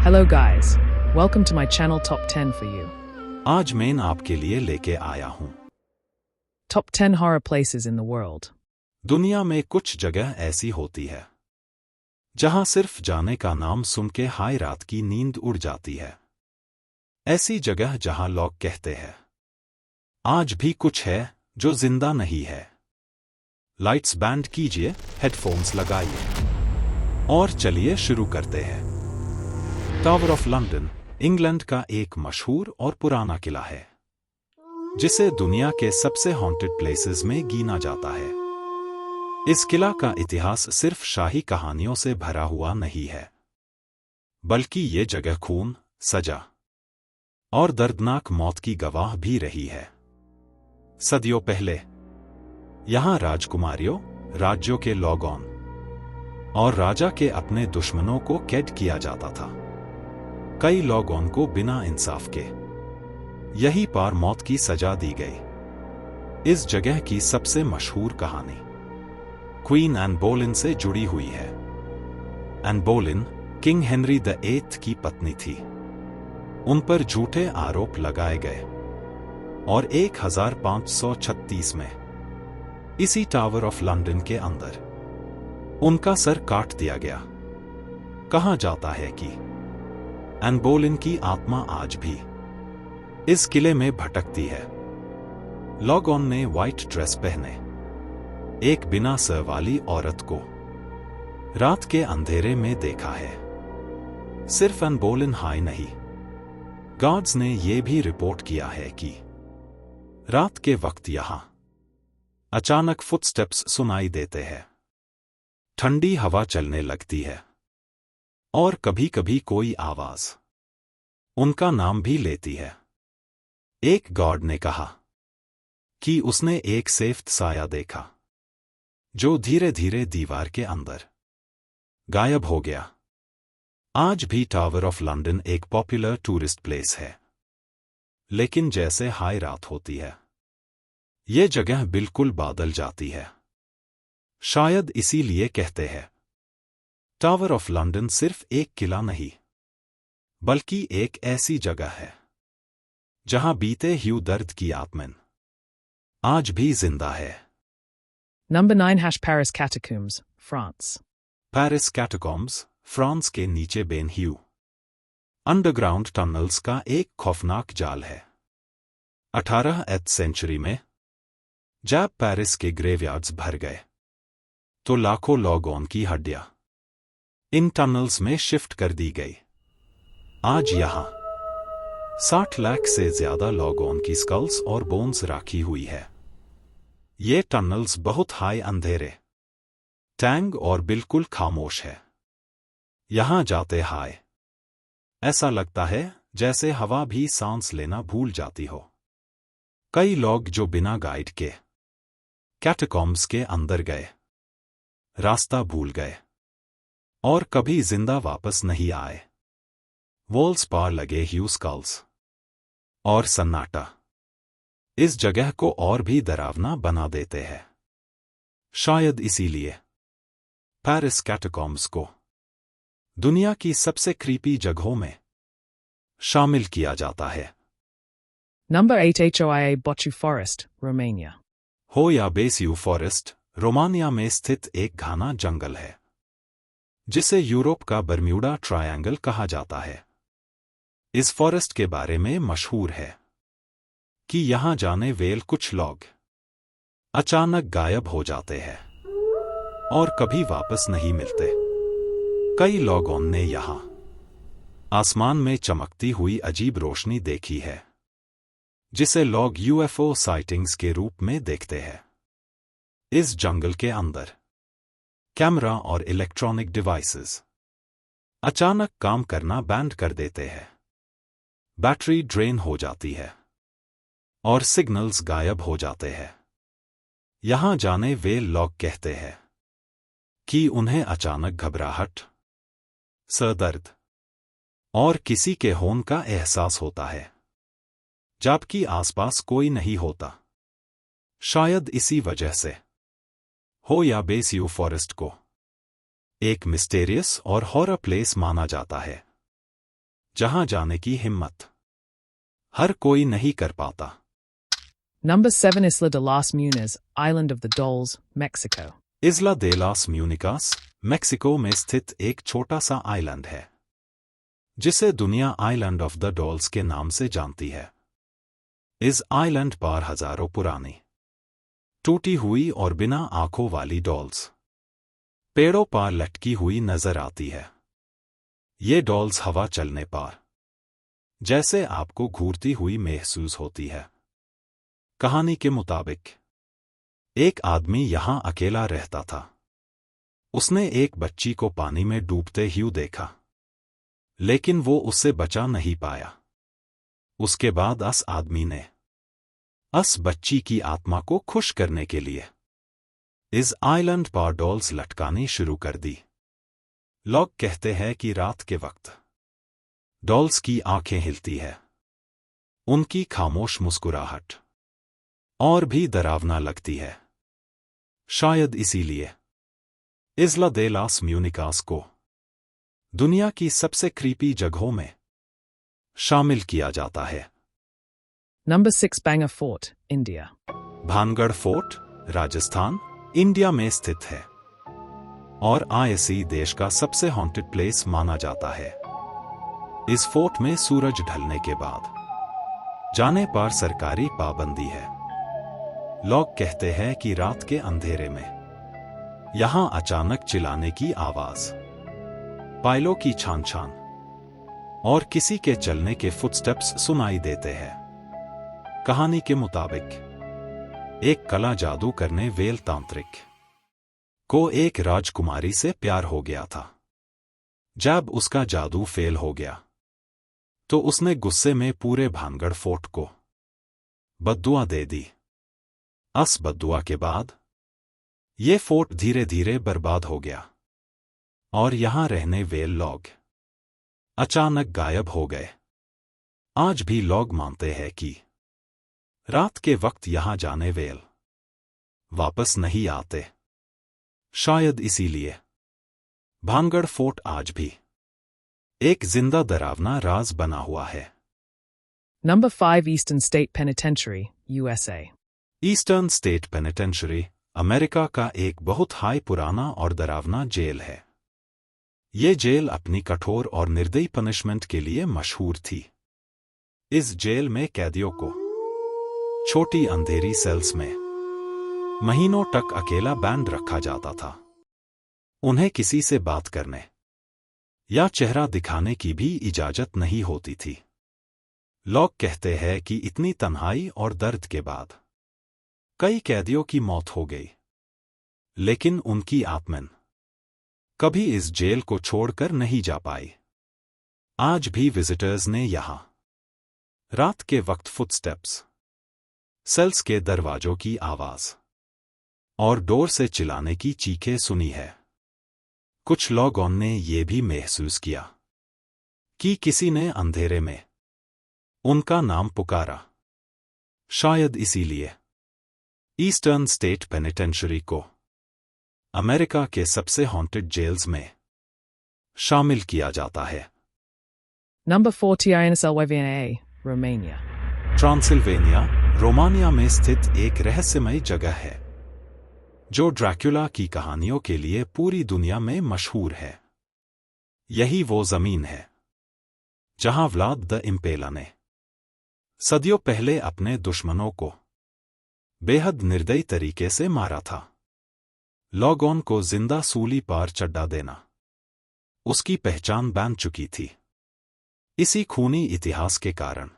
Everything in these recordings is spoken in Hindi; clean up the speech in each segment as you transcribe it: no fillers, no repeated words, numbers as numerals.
Hello guys, welcome to my channel Top 10 for you. आज मैं आपके लिए लेके आया हूँ Top 10 horror places in the world. दुनिया में कुछ जगह ऐसी होती है जहां सिर्फ जाने का नाम सुन के हाय रात की नींद उड़ जाती है। ऐसी जगह जहां लोग कहते हैं आज भी कुछ है जो जिंदा नहीं है। लाइट्स बैंड कीजिए, हेडफोन्स लगाइए और चलिए शुरू करते हैं। टावर ऑफ लंदन इंग्लैंड का एक मशहूर और पुराना किला है जिसे दुनिया के सबसे हॉन्टेड प्लेसेस में गिना जाता है। इस किला का इतिहास सिर्फ शाही कहानियों से भरा हुआ नहीं है, बल्कि ये जगह खून, सजा और दर्दनाक मौत की गवाह भी रही है। सदियों पहले यहां राजकुमारियों, राज्यों के लोगों और राजा के अपने दुश्मनों को कैद किया जाता था। कई लोगों को बिना इंसाफ के यहीं पर मौत की सजा दी गई। इस जगह की सबसे मशहूर कहानी क्वीन एन बोलिन से जुड़ी हुई है। Anne Boleyn King Henry VIII की पत्नी थी। उन पर झूठे आरोप लगाए गए और 1536 में इसी टावर ऑफ लंदन के अंदर उनका सर काट दिया गया। कहा जाता है कि एन बोलिन की आत्मा आज भी इस किले में भटकती है। लोगों ने व्हाइट ड्रेस पहने एक बिना सर वाली औरत को रात के अंधेरे में देखा है। सिर्फ एन बोलिन हाई नहीं, गार्ड्स ने यह भी रिपोर्ट किया है कि रात के वक्त यहां अचानक फुटस्टेप्स सुनाई देते हैं, ठंडी हवा चलने लगती है और कभी कभी कोई आवाज उनका नाम भी लेती है। एक गार्ड ने कहा कि उसने एक सफेद साया देखा जो धीरे धीरे दीवार के अंदर गायब हो गया। आज भी टावर ऑफ लंदन एक पॉपुलर टूरिस्ट प्लेस है, लेकिन जैसे हाय रात होती है ये जगह बिल्कुल बदल जाती है। शायद इसीलिए कहते हैं टावर ऑफ लंदन सिर्फ एक किला नहीं, बल्कि एक ऐसी जगह है जहां बीते हुए दर्द की आत्मा आज भी जिंदा है। Number 9 Paris Catacombs, France. Paris catacombs France के नीचे बेन ह्यू अंडरग्राउंड टनल्स का एक खौफनाक जाल है। 18वीं सेंचुरी में जब पेरिस के ग्रेवयार्ड्स भर गए तो लाखों लोगों की हड्डियां इन टनल्स में शिफ्ट कर दी गई। आज यहां 60 लाख से ज्यादा लोगों की स्कल्स और बोन्स रखी हुई है। ये टनल्स बहुत हाई, अंधेरे, टैंग और बिल्कुल खामोश है। यहां जाते हाय ऐसा लगता है जैसे हवा भी सांस लेना भूल जाती हो। कई लोग जो बिना गाइड के कैटाकॉम्ब्स के अंदर गए, रास्ता भूल गए और कभी जिंदा वापस नहीं आए। वॉल्स पर लगे ह्यू स्कल्स और सन्नाटा इस जगह को और भी डरावना बना देते हैं। शायद इसीलिए पेरिस कैटाकॉम्ब्स को दुनिया की सबसे क्रीपी जगहों में शामिल किया जाता है। Number 8 Hoia Bochu Forest, Romania. होया बेसियू फॉरेस्ट रोमानिया में स्थित एक घना जंगल है जिसे यूरोप का बर्म्यूडा ट्रायंगल कहा जाता है। इस फॉरेस्ट के बारे में मशहूर है कि यहां जाने वेल कुछ लोग अचानक गायब हो जाते हैं और कभी वापस नहीं मिलते। कई लोगों ने यहां आसमान में चमकती हुई अजीब रोशनी देखी है जिसे लोग UFO साइटिंग्स के रूप में देखते हैं। इस जंगल के अंदर कैमरा और इलेक्ट्रॉनिक डिवाइसेस अचानक काम करना बंद कर देते हैं, बैटरी ड्रेन हो जाती है और सिग्नल्स गायब हो जाते हैं। यहां जाने वे लोग कहते हैं कि उन्हें अचानक घबराहट, सर दर्द और किसी के होने का एहसास होता है जबकि आसपास कोई नहीं होता। शायद इसी वजह से होया बेसियू फॉरेस्ट को एक मिस्टेरियस और हॉरर प्लेस माना जाता है। जहां जाने की हिम्मत हर कोई नहीं कर पाता। Number 7 Isla de las Munas, Island of the Dolls, Mexico. Isla de las Munecas Mexico में स्थित एक छोटा सा आइलैंड है जिसे दुनिया आइलैंड ऑफ द डॉल्स के नाम से जानती है। इस आइलैंड पर हजारों पुरानी टूटी हुई और बिना आंखों वाली डॉल्स पेड़ों पर लटकी हुई नजर आती है। ये डॉल्स हवा चलने पर जैसे आपको घूरती हुई महसूस होती है। कहानी के मुताबिक एक आदमी यहां अकेला रहता था। उसने एक बच्ची को पानी में डूबते हुए देखा, लेकिन वो उससे बचा नहीं पाया। उसके बाद उस आदमी ने उस बच्ची की आत्मा को खुश करने के लिए इस आइलैंड पर डॉल्स लटकानी शुरू कर दी। लोग कहते हैं कि रात के वक्त डॉल्स की आंखें हिलती है, उनकी खामोश मुस्कुराहट और भी डरावना लगती है। शायद इसीलिए इस्ला दे लास म्यूनिकास को दुनिया की सबसे क्रीपी जगहों में शामिल किया जाता है। Number 6 Bangor Fort, India. Bhangarh fort Rajasthan, India में स्थित है और आईएसई देश का सबसे हॉन्टेड प्लेस माना जाता है। इस फोर्ट में सूरज ढलने के बाद जाने पर सरकारी पाबंदी है। लोग कहते हैं कि रात के अंधेरे में यहां अचानक चिल्लाने की आवाज, पायलों की छान छान और किसी के चलने के फुटस्टेप्स सुनाई देते हैं। कहानी के मुताबिक एक कला जादू करने वेल तांत्रिक को एक राजकुमारी से प्यार हो गया था। जब उसका जादू फेल हो गया तो उसने गुस्से में पूरे भानगढ़ फोर्ट को बद्दुआ दे दी। उस बद्दुआ के बाद ये फोर्ट धीरे धीरे बर्बाद हो गया और यहां रहने वेल लोग अचानक गायब हो गए। आज भी लोग मानते हैं कि रात के वक्त यहां जाने वेल वापस नहीं आते। शायद इसीलिए भानगढ़ फोर्ट आज भी एक जिंदा डरावना राज बना हुआ है। Number 5 Eastern State Penitentiary, USA. Eastern state penitentiary America का एक बहुत हाई पुराना और डरावना जेल है। ये जेल अपनी कठोर और निर्दयी पनिशमेंट के लिए मशहूर थी। इस जेल में कैदियों को छोटी अंधेरी सेल्स में महीनों तक अकेला बैंड रखा जाता था। उन्हें किसी से बात करने या चेहरा दिखाने की भी इजाजत नहीं होती थी। लोग कहते हैं कि इतनी तन्हाई और दर्द के बाद कई कैदियों की मौत हो गई, लेकिन उनकी आत्मन कभी इस जेल को छोड़कर नहीं जा पाई। आज भी विजिटर्स ने यहां रात के वक्त फुटस्टेप्स, सेल्स के दरवाजों की आवाज और डोर से चिल्लाने की चीखें सुनी है। कुछ लोगों ने यह भी महसूस किया कि किसी ने अंधेरे में उनका नाम पुकारा। शायद इसीलिए ईस्टर्न स्टेट पेनिटेंशरी को अमेरिका के सबसे हॉन्टेड जेल्स में शामिल किया जाता है। Number 4 Tiranosauria, Romania. Transylvania Romania में स्थित एक रहस्यमय जगह है जो ड्रैकुला की कहानियों के लिए पूरी दुनिया में मशहूर है। यही वो जमीन है जहां व्लाद द इम्पेला ने सदियों पहले अपने दुश्मनों को बेहद निर्दयी तरीके से मारा था। लोगों को जिंदा सूली पर चढ़ा देना उसकी पहचान बन चुकी थी। इसी खूनी इतिहास के कारण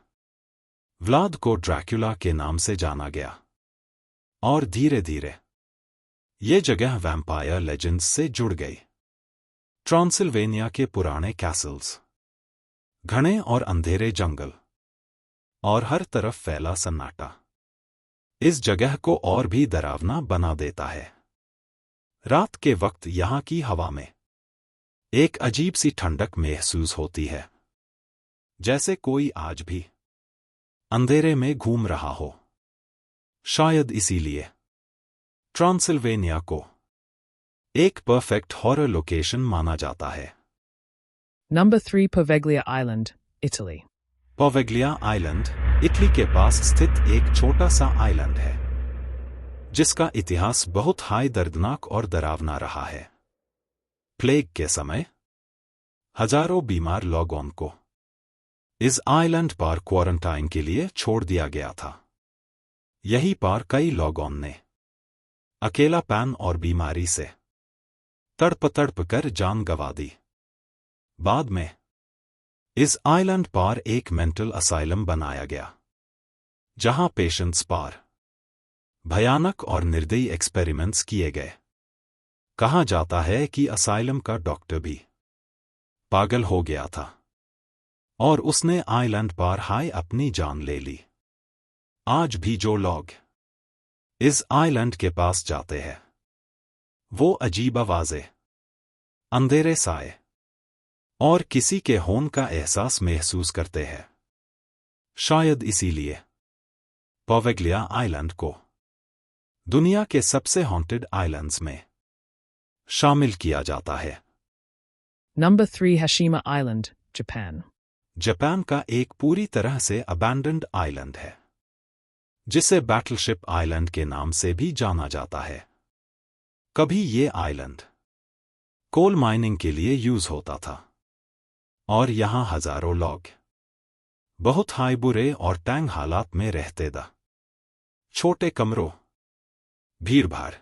व्लाद को ड्रैकुला के नाम से जाना गया और धीरे धीरे ये जगह वैम्पायर लेजेंड्स से जुड़ गई। ट्रांसिल्वेनिया के पुराने कैसल्स, घने और अंधेरे जंगल और हर तरफ फैला सन्नाटा इस जगह को और भी डरावना बना देता है। रात के वक्त यहां की हवा में एक अजीब सी ठंडक महसूस होती है, जैसे कोई आज भी अंधेरे में घूम रहा हो। शायद इसीलिए ट्रांसिल्वेनिया को एक परफेक्ट हॉरर लोकेशन माना जाता है। Number 3 Poveglia Island, Italy. Poveglia island Italy के पास स्थित एक छोटा सा आइलैंड है जिसका इतिहास बहुत हाई दर्दनाक और डरावना रहा है। प्लेग के समय हजारों बीमार लोगों को इस आइलैंड पर क्वारंटाइन के लिए छोड़ दिया गया था। यहीं पर कई लोगों ने अकेलापन और बीमारी से तड़प कर जान गंवा दी। बाद में इस आइलैंड पर एक मेंटल असाइलम बनाया गया जहां पेशेंट्स पर भयानक और निर्दयी एक्सपेरिमेंट्स किए गए। कहा जाता है कि असाइलम का डॉक्टर भी पागल हो गया था और उसने आइलैंड पर हाय अपनी जान ले ली। आज भी जो लोग इस आइलैंड के पास जाते हैं वो अजीब आवाजें, अंधेरे साए और किसी के होने का एहसास महसूस करते हैं। शायद इसीलिए पोवेग्लिया आइलैंड को दुनिया के सबसे हॉन्टेड आइलैंड्स में शामिल किया जाता है। Number 3 Hashima Island, Japan. Japan का एक पूरी तरह से अबैंडन्ड आइलैंड है जिसे बैटलशिप आइलैंड के नाम से भी जाना जाता है। कभी ये आइलैंड कोल माइनिंग के लिए यूज होता था और यहां हजारों लोग बहुत हाई बुरे और तंग हालात में रहते थे। छोटे कमरों, भीड़-भाड़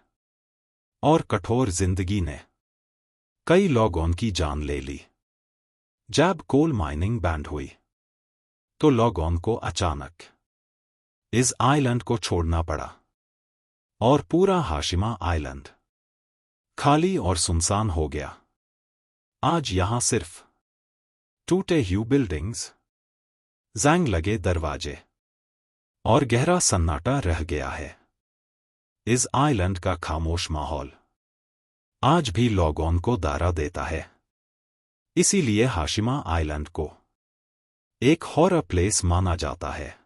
और कठोर जिंदगी ने कई लोगों की जान ले ली। जब कोल माइनिंग बैंड हुई तो लोगों को अचानक इस आइलैंड को छोड़ना पड़ा और पूरा हाशिमा आइलैंड खाली और सुनसान हो गया। आज यहां सिर्फ टूटे हुए बिल्डिंग्स, जंग लगे दरवाजे और गहरा सन्नाटा रह गया है। इस आइलैंड का खामोश माहौल आज भी लोगों को डरा देता है। इसीलिए हाशिमा आइलैंड को एक हॉरर प्लेस माना जाता है।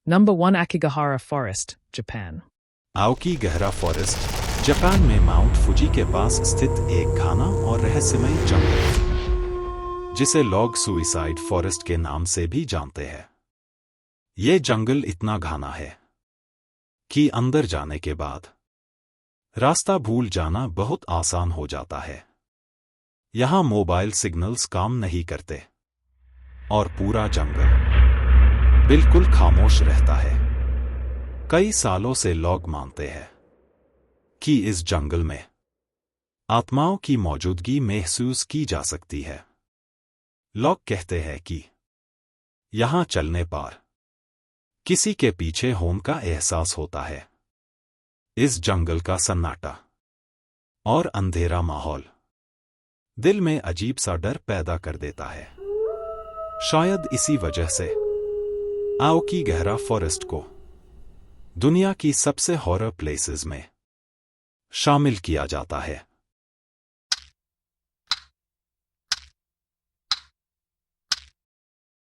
Number 1 Akigahara Forest, Japan. Aokigahara forest Japan में माउंट फुजी के पास स्थित एक घना और रहस्यमय जंगल जिसे लोग सुइसाइड फॉरेस्ट के नाम से भी जानते हैं। यह जंगल इतना घना है कि अंदर जाने के बाद रास्ता भूल जाना बहुत आसान हो जाता है। यहां मोबाइल सिग्नल्स काम नहीं करते और पूरा जंगल बिल्कुल खामोश रहता है। कई सालों से लोग मानते हैं कि इस जंगल में आत्माओं की मौजूदगी महसूस की जा सकती है। लोग कहते हैं कि यहां चलने पर किसी के पीछे होने का एहसास होता है। इस जंगल का सन्नाटा और अंधेरा माहौल दिल में अजीब सा डर पैदा कर देता है। शायद इसी वजह से आओकीगहरा फॉरेस्ट को दुनिया की सबसे हॉरर प्लेसेस में शामिल किया जाता है।